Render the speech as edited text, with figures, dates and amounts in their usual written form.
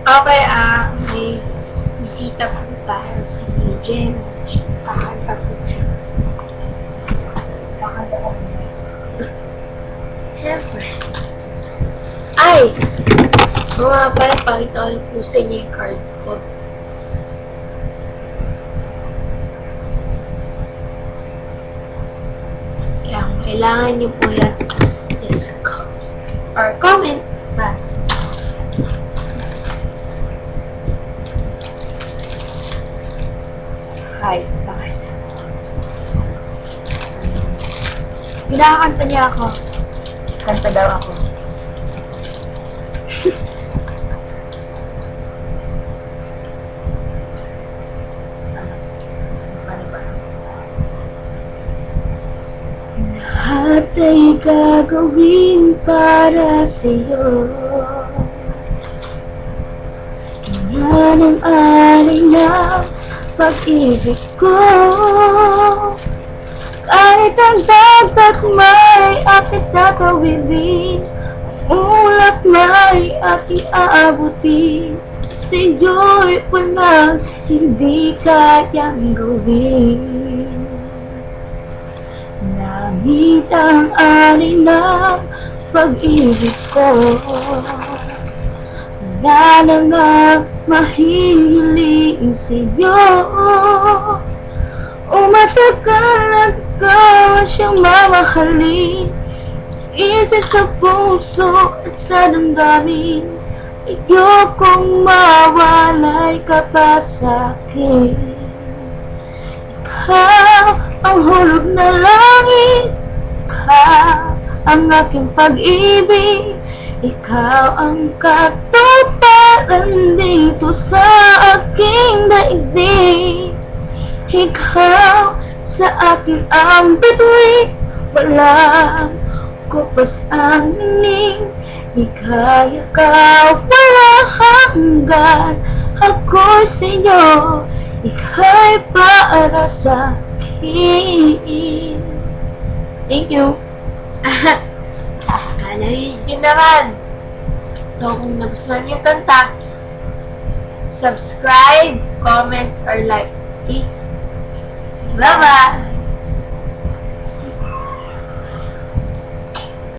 Okay, may bisita po tayo si Jen. Kakanta po siya. Kakanta ko muna. Siyempre. Ay! Mga pala, pakita ko po sa inyo yung card ko. Kaya kung kailangan niyo po yan, just call or comment. Bye. Hi, bakit? Kinakanta niya ako. Kanta daw ako. Lahat ay gagawin para sa'yo. Yan ang alay ng pag-ibig ko. Kahit ang dagat may aking tatawidin, ang ulap may aking aabutin, sa'yo'y walang hindi kayang gawin. Langit ang alay ng pag-ibig ko. Wala na nga mahihiling sa'yo. Umasa ka lang ikaw siyang mamahalin, sa isip, sa puso at sa damdamin. Ayokong mawalay ka pa sa'kin. Ikaw ang hulog na langit, ikaw ang aking pag-ibig, ikaw ang katuparan dito sa aking daigdig. Ikaw sa akin ang bituin, walang kupas ang ning. Ikaw, wala hanggan, ako'y sa'yo, ika'y para sa'kin. Thank you. Narinig yun naman. So, kung nagustuhan yung kanta, subscribe, comment, or like. Okay? Bye-bye!